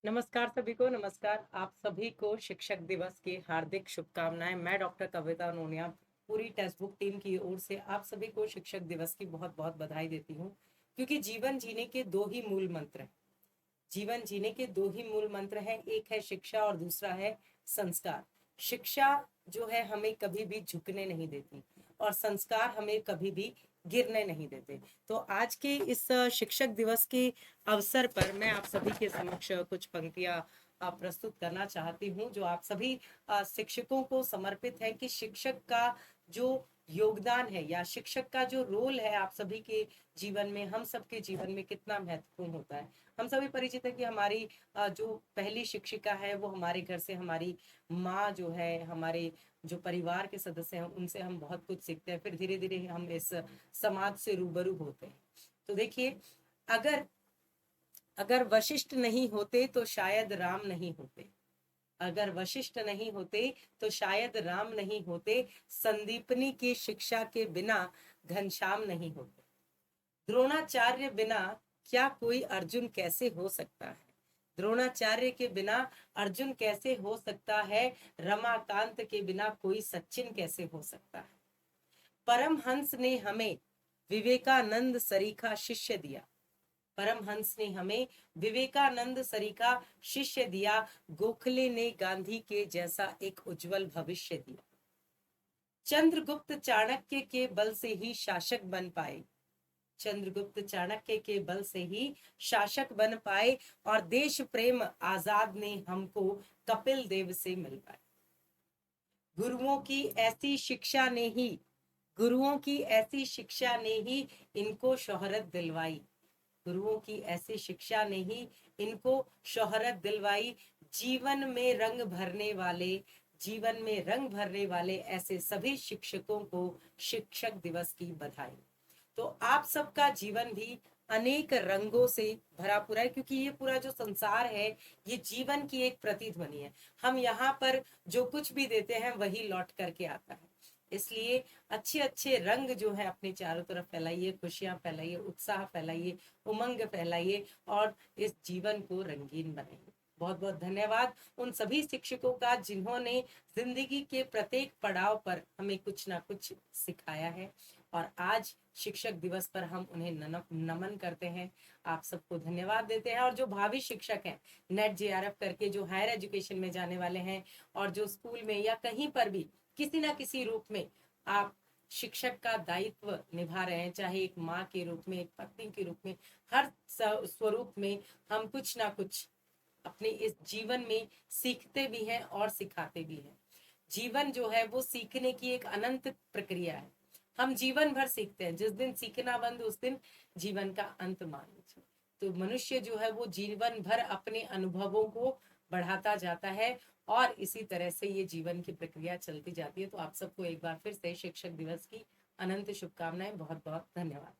नमस्कार सभी को। नमस्कार आप सभी को शिक्षक दिवस की हार्दिक शुभकामनाएं। मैं डॉक्टर कविता नोनिया पूरी टेक्स्ट बुक टीम की ओर से आप सभी को शिक्षक दिवस की बहुत बहुत बधाई देती हूँ, क्योंकि जीवन जीने के दो ही मूल मंत्र हैं। जीवन जीने के दो ही मूल मंत्र हैं, एक है शिक्षा और दूसरा है संस्कार। शिक्षा जो है हमें कभी भी झुकने नहीं देती और संस्कार हमें कभी भी गिरने नहीं देते। तो आज के इस शिक्षक दिवस के अवसर पर मैं आप सभी के समक्ष कुछ पंक्तियां प्रस्तुत करना चाहती हूं, जो आप सभी शिक्षकों को समर्पित है कि शिक्षक का जो योगदान है या शिक्षक का जो रोल है आप सभी के जीवन में, हम सबके जीवन में कितना महत्वपूर्ण होता है। हम सभी परिचित है कि हमारी जो पहली शिक्षिका है वो हमारे घर से, हमारी माँ जो है, हमारे जो परिवार के सदस्य हैं उनसे हम बहुत कुछ सीखते हैं, फिर धीरे धीरे हम इस समाज से रूबरू होते हैं। तो देखिए, अगर अगर वशिष्ठ नहीं होते तो शायद राम नहीं होते। अगर वशिष्ठ नहीं होते तो शायद राम नहीं होते। संदीपनी की शिक्षा के बिना घनश्याम नहीं होते। द्रोणाचार्य बिना क्या कोई अर्जुन कैसे हो सकता है। द्रोणाचार्य के बिना अर्जुन कैसे हो सकता है। रमाकांत के बिना कोई सचिन कैसे हो सकता है। परमहंस ने हमें विवेकानंद सरीखा शिष्य दिया। परमहंस ने हमें विवेकानंद सरीखा शिष्य दिया। गोखले ने गांधी के जैसा एक उज्जवल भविष्य दिया। चंद्रगुप्त चाणक्य के बल से ही शासक बन पाए। चंद्रगुप्त चाणक्य के बल से ही शासक बन पाए और देश प्रेम आजाद ने हमको कपिल देव से मिल पाए। गुरुओं की ऐसी शिक्षा ने ही गुरुओं की ऐसी शिक्षा ने ही इनको शोहरत दिलवाई। गुरुओं की ऐसी शिक्षा ने ही इनको शोहरत दिलवाई। जीवन में रंग भरने वाले जीवन में रंग भरने वाले ऐसे सभी शिक्षकों को शिक्षक दिवस की बधाई। तो आप सबका जीवन भी अनेक रंगों से भरा पूरा है, क्योंकि ये पूरा जो संसार है ये जीवन की एक प्रतिध्वनि है। हम यहाँ पर जो कुछ भी देते हैं वही लौट करके आता है। इसलिए अच्छे अच्छे रंग जो है अपने चारों तरफ फैलाइए, खुशियां फैलाइए, उत्साह फैलाइए, उमंग फैलाइए और इस जीवन को रंगीन बनाइए। बहुत बहुत धन्यवाद उन सभी शिक्षकों का जिन्होंने जिंदगी के प्रत्येक पड़ाव पर हमें कुछ ना कुछ सिखाया है, और आज शिक्षक दिवस पर हम उन्हें नमन करते हैं। आप सबको धन्यवाद देते हैं। और जो भावी शिक्षक हैं, नेट जेआरएफ करके जो हायर एजुकेशन में जाने वाले हैं और जो स्कूल में या कहीं पर भी किसी ना किसी रूप में आप शिक्षक का दायित्व निभा रहे हैं, चाहे एक माँ के रूप में, एक पत्नी के रूप में, हर स्वरूप में हम कुछ ना कुछ अपने इस जीवन में सीखते भी हैं और सिखाते भी हैं। जीवन जो है वो सीखने की एक अनंत प्रक्रिया है। हम जीवन भर सीखते हैं, जिस दिन सीखना बंद उस दिन जीवन का अंत मान लीजिए। तो मनुष्य जो है वो जीवन भर अपने अनुभवों को बढ़ाता जाता है और इसी तरह से ये जीवन की प्रक्रिया चलती जाती है। तो आप सबको एक बार फिर से शिक्षक दिवस की अनंत शुभकामनाएं। बहुत बहुत धन्यवाद।